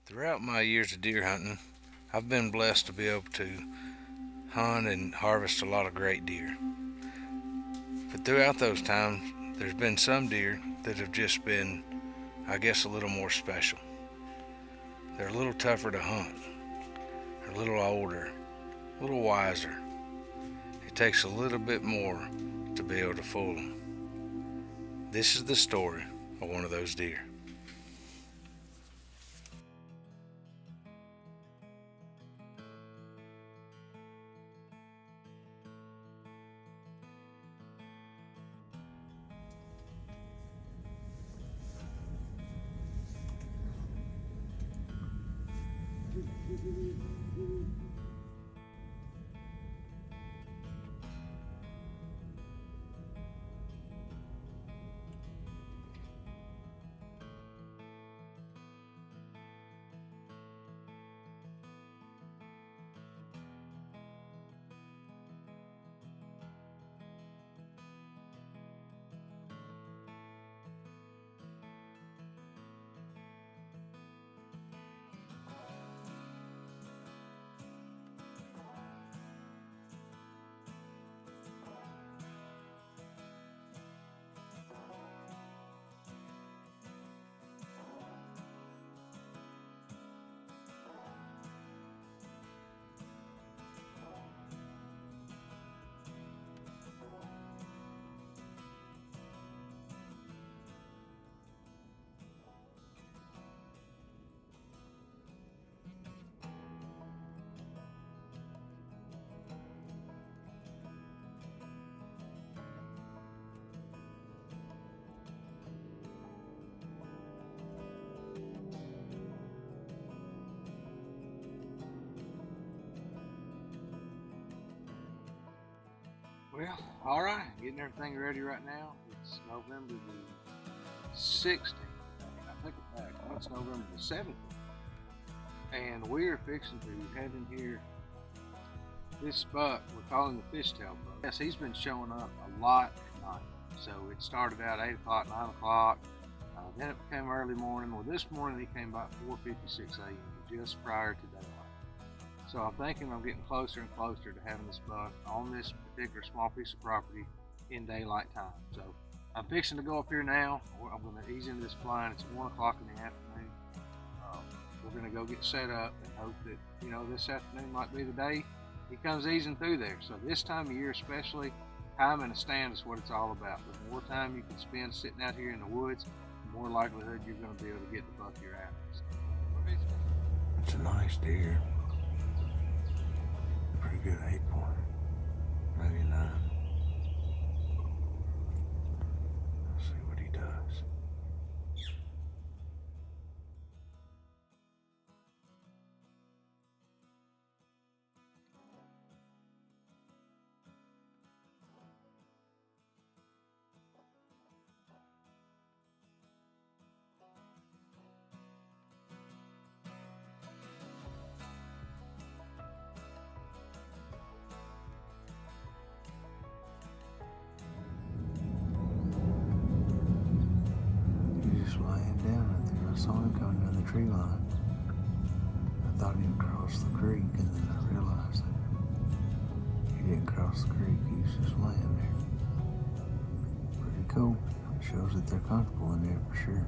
Throughout my years of deer hunting, I've been blessed to be able to hunt and harvest a lot of great deer. But throughout those times, there's been some deer that have just been, I guess, a little more special. They're a little tougher to hunt, they're a little older, a little wiser. It takes a little bit more to be able to fool them. This is the story of one of those deer. Well, all right, getting everything ready right now. It's November the 16th. I think it's back. No, it's November the 17th. And we're fixing to head in here. This buck, we're calling the fishtail buck. Yes, he's been showing up a lot at night. So it started out 8 o'clock, 9 o'clock. Then it became early morning. Well, this morning he came about 4:56 a.m. just prior to daylight. So I'm thinking I'm getting closer and closer to having this buck on this particular small piece of property in daylight time. So I'm fixing to go up here now. I'm going to ease into this blind. It's 1 o'clock in the afternoon. We're going to go get set up and hope that, this afternoon might be the day he comes easing through there. So this time of year especially, time in a stand is what it's all about. The more time you can spend sitting out here in the woods, the more likelihood you're going to be able to get the buck you're after. So, it's a nice deer. Pretty good 8 point, maybe 9. Let's see what he does. Laying down right there. I saw him coming down the tree line. I thought he'd cross the creek, and then I realized that he didn't cross the creek. He was just laying there. Pretty cool. It shows that they're comfortable in there for sure.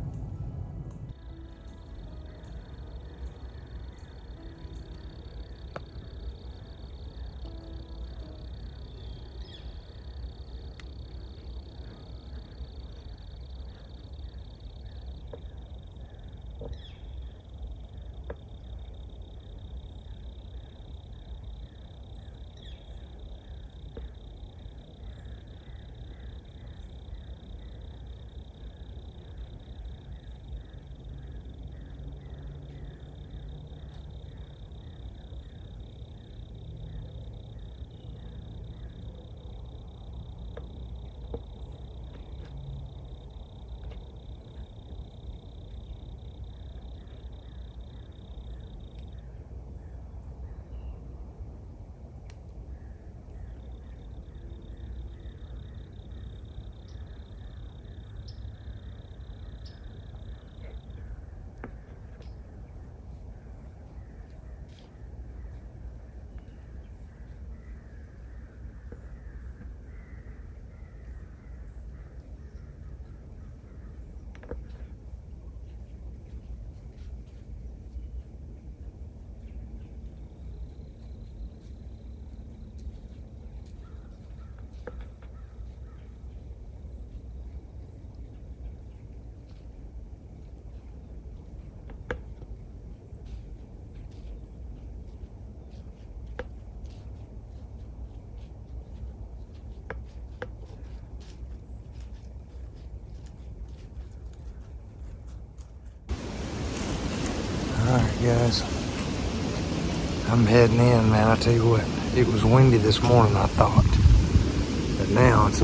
Alright guys, I'm heading in, man. I tell you what, it was windy this morning, I thought, but now it's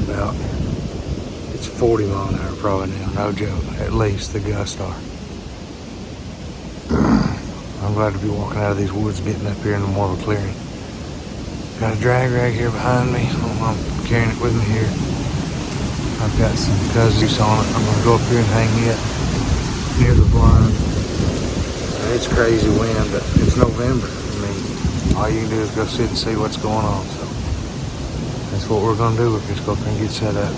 40 mile an hour probably now, no joke, at least the gusts are. I'm glad to be walking out of these woods, getting up here into more of a clearing. Got a drag rag here behind me. I'm carrying it with me here. I've got some kudzus on it. I'm gonna go up here and hang it near the blind. It's crazy wind, but it's November. I mean, all you can do is go sit and see what's going on. So that's what we're gonna do. We're just go up and get set up.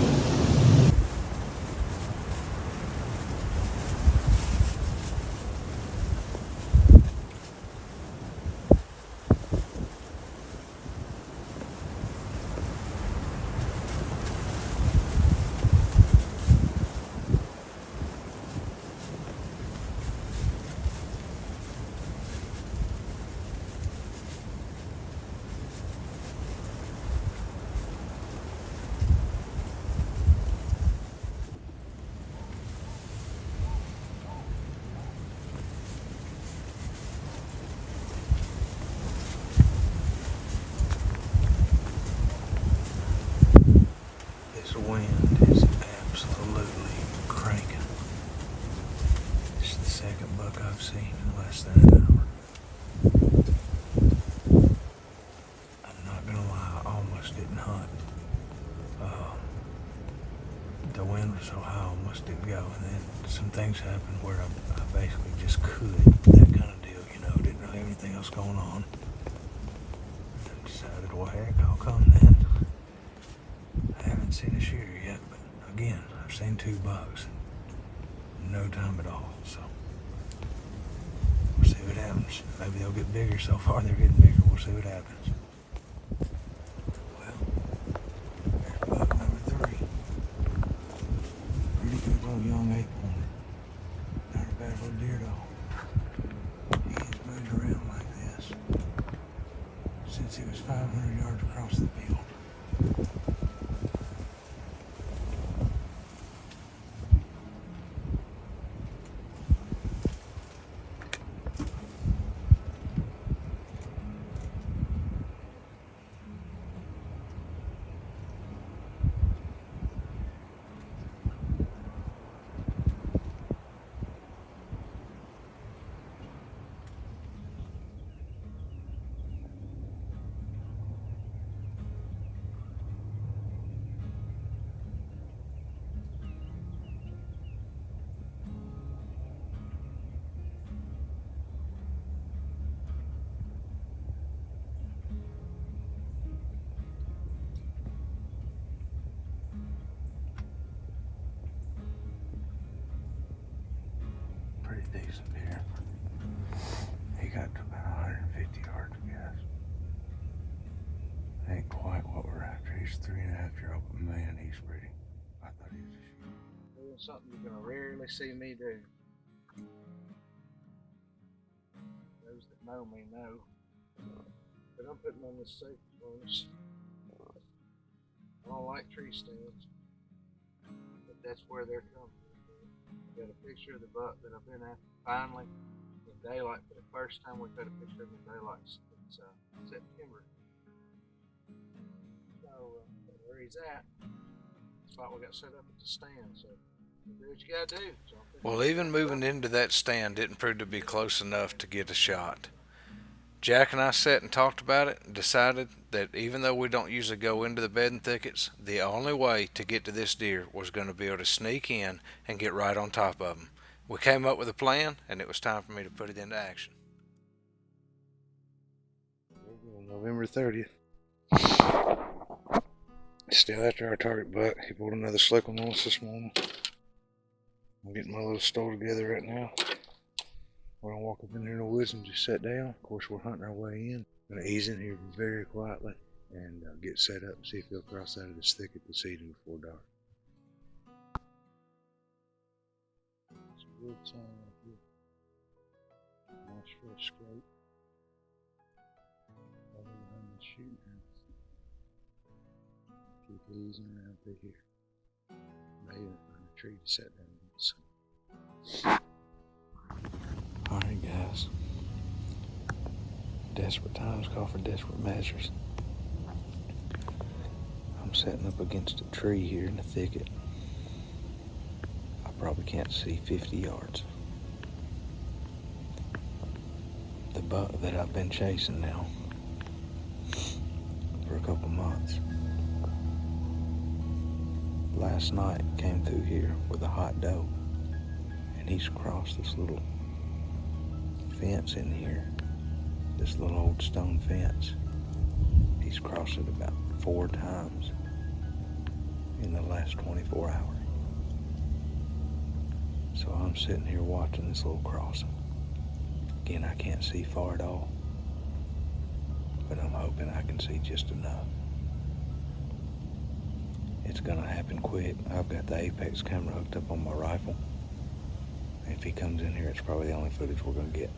This wind is absolutely cranking. It's the second buck I've seen in less than an hour. I'm not gonna lie, I almost didn't hunt. The wind was so high, I almost didn't go, and then some things happened where I basically just could. That kind of deal, you know, didn't really have anything else going on. And decided, well heck, I'll come then. I haven't seen a shooter yet, but again, I've seen 2 bucks in no time at all, so we'll see what happens. Maybe they'll get bigger. So far they're getting bigger. We'll see what happens. Well, there's buck number 3. Pretty good little young 8-pointer. Not a bad little deer though. He has moved around like this since he was 500 yards across the field. Pretty decent deer. He got to about 150 yards, I guess. Ain't quite what we're after. He's 3.5-year-old, but man, he's pretty. I thought he was a shooter. Doing something you're gonna rarely see me do. Those that know me know. But I'm putting on this safety harness. I don't like tree stands, but that's where they're coming from. I got a picture of the buck that I've been after finally in daylight for the first time. We've got a picture of him in daylight since September. So where he's at, spot we got set up at the stand. So do what you gotta do. So well, even moving into that stand didn't prove to be close enough to get a shot. Jack and I sat and talked about it and decided that even though we don't usually go into the bedding thickets, the only way to get to this deer was going to be able to sneak in and get right on top of him. We came up with a plan, and it was time for me to put it into action. November 30th. Still after our target buck. He pulled another slick one on us this morning. I'm getting my little stole together right now. We're gonna walk up in there in the woods and just sit down. Of course, we're hunting our way in. Gonna ease in here very quietly and get set up and see if he'll cross out of this thicket this evening before dark. It's a good sign right here. Nice fresh scrape. Right behind the shooting house. Keep easing around through here. Maybe find a tree to set down and get some. Alright guys, Desperate times call for desperate measures. I'm sitting up against a tree here in the thicket. I probably can't see 50 yards. The buck that I've been chasing now for a couple months last night came through here with a hot doe, and he's crossed this little fence in here, this little old stone fence. He's crossed it about 4 times in the last 24 hours. So I'm sitting here watching this little crossing. Again, I can't see far at all, but I'm hoping I can see just enough. It's gonna happen quick. I've got the Apex camera hooked up on my rifle. If he comes in here, it's probably the only footage we're gonna get.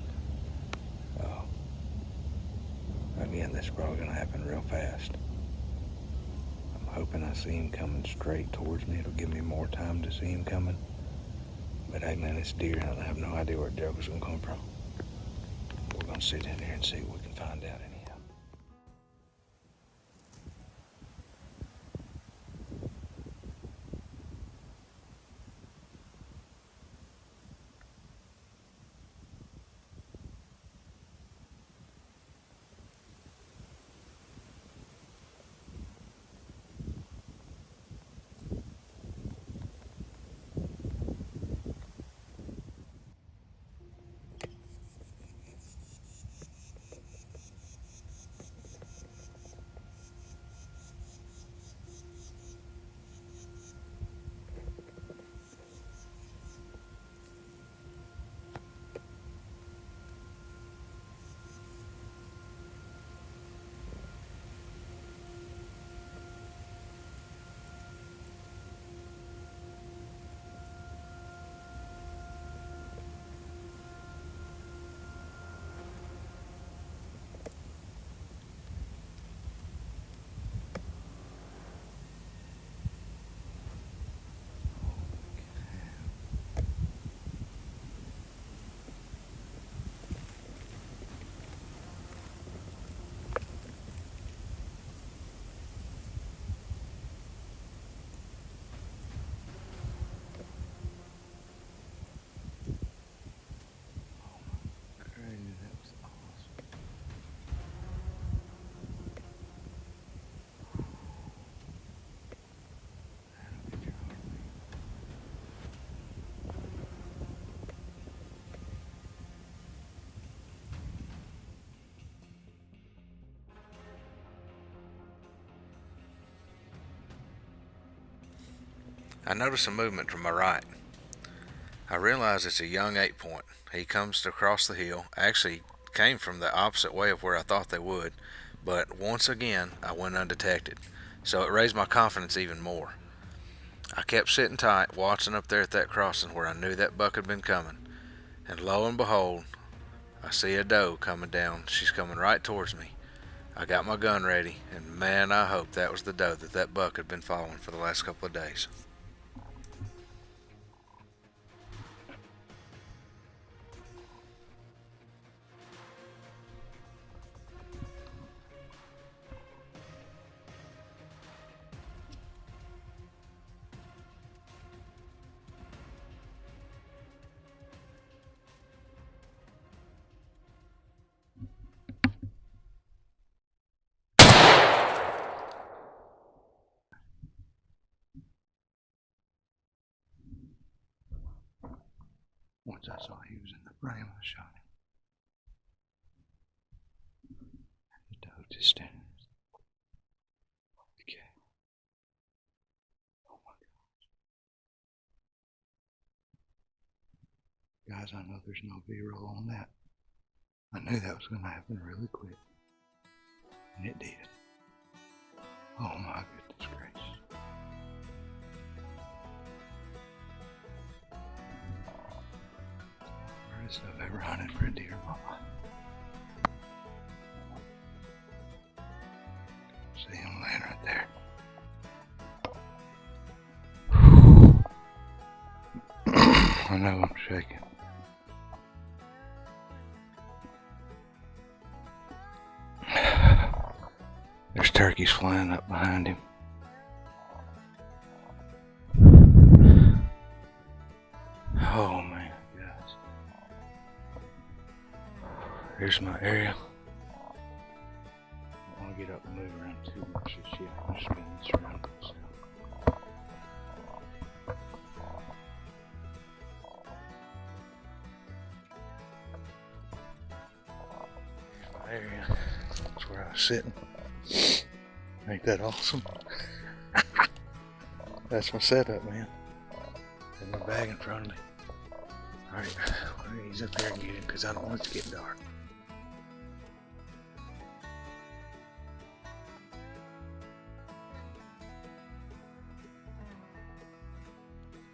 Again, this is probably gonna happen real fast. I'm hoping I see him coming straight towards me. It'll give me more time to see him coming. But hey man, it's deer, and I have no idea where the joker's gonna come from. We're gonna sit in here and see what we can find out anyhow. I notice a movement to my right. I realize it's a young 8-point. He comes across the hill, actually came from the opposite way of where I thought they would, but once again I went undetected, so it raised my confidence even more. I kept sitting tight, watching up there at that crossing where I knew that buck had been coming, and lo and behold, I see a doe coming down. She's coming right towards me. I got my gun ready, and man, I hope that was the doe that buck had been following for the last couple of days. Once I saw he was in the frame, I shot him. The doe just standing. Okay. Oh my gosh. Guys, I know there's no B-roll on that. I knew that was going to happen really quick. And it did. Oh my goodness gracious. Hardest I've ever hunted for a deer in my life. See him laying right there. I know I'm shaking. turkey's flying up behind him. Oh man, guys. Here's my area. I don't want to get up and move around too much this yet. I'm just spinning this around myself. Here's my area. That's where I was sitting. Ain't that awesome? That's my setup, man. And my bag in front of me. Alright, he's up there and get him because I don't want it to get dark.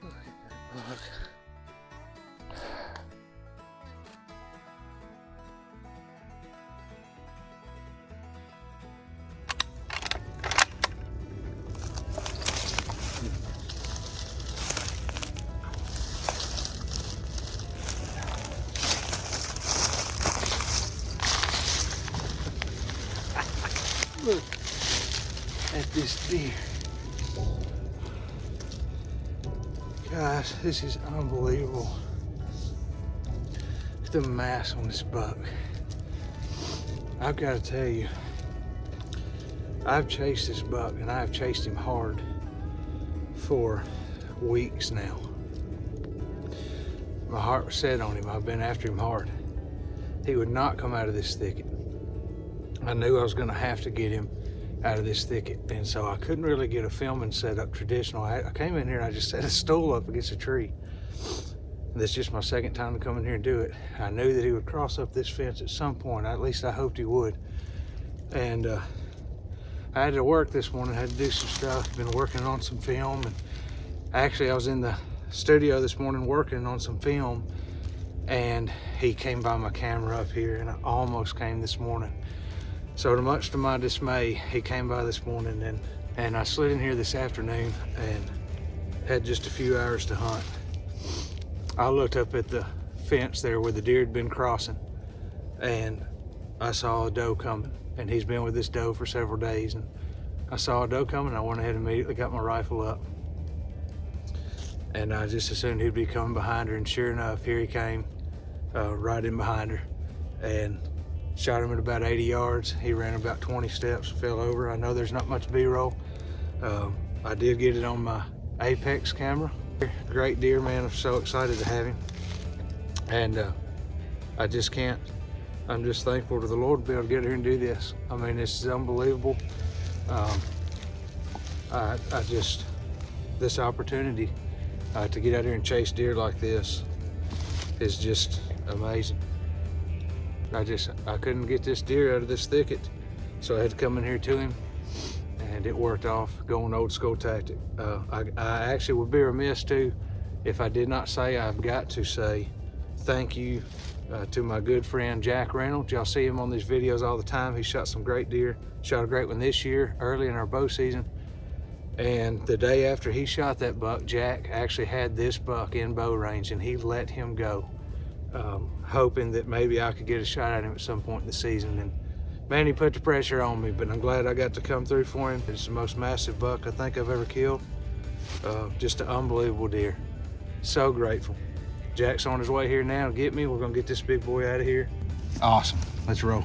Look at that bug. Look at this deer. Guys, this is unbelievable. The mass on this buck. I've got to tell you, I've chased this buck and I've chased him hard for weeks now. My heart was set on him. I've been after him hard. He would not come out of this thicket. I knew I was going to have to get him out of this thicket, and so I couldn't really get a filming set up traditional. I came in here and I just set a stool up against a tree. This is just my second time to come in here and do it. I knew that he would cross up this fence at some point. At least I hoped he would. And I had to work this morning. I had to do some stuff. Been working on some film, and actually I was in the studio this morning working on some film, and he came by my camera up here, and I almost came this morning. So much to my dismay, he came by this morning, and I slid in here this afternoon and had just a few hours to hunt. I looked up at the fence there where the deer had been crossing, and I saw a doe coming, and he's been with this doe for several days, and I saw a doe coming. I went ahead and immediately got my rifle up, and I just assumed he'd be coming behind her, and sure enough, here he came, right in behind her, and shot him at about 80 yards. He ran about 20 steps, fell over. I know there's not much B-roll. I did get it on my Apex camera. Great deer, man. I'm so excited to have him. And I just can't, I'm just thankful to the Lord to be able to get here and do this. I mean, this is unbelievable. This opportunity to get out here and chase deer like this is just amazing. I couldn't get this deer out of this thicket, so I had to come in here to him, and it worked off, going old school tactic. I actually would be remiss too if I did not say, I've got to say thank you to my good friend Jack Reynolds. Y'all see him on these videos all the time. He shot some great deer, shot a great one this year early in our bow season, and the day after he shot that buck, Jack actually had this buck in bow range, and he let him go. Hoping that maybe I could get a shot at him at some point in the season, and man, he put the pressure on me, but I'm glad I got to come through for him. It's the most massive buck I think I've ever killed. Just an unbelievable deer. So grateful. Jack's on his way here now to get me. We're gonna get this big boy out of here. Awesome, let's roll.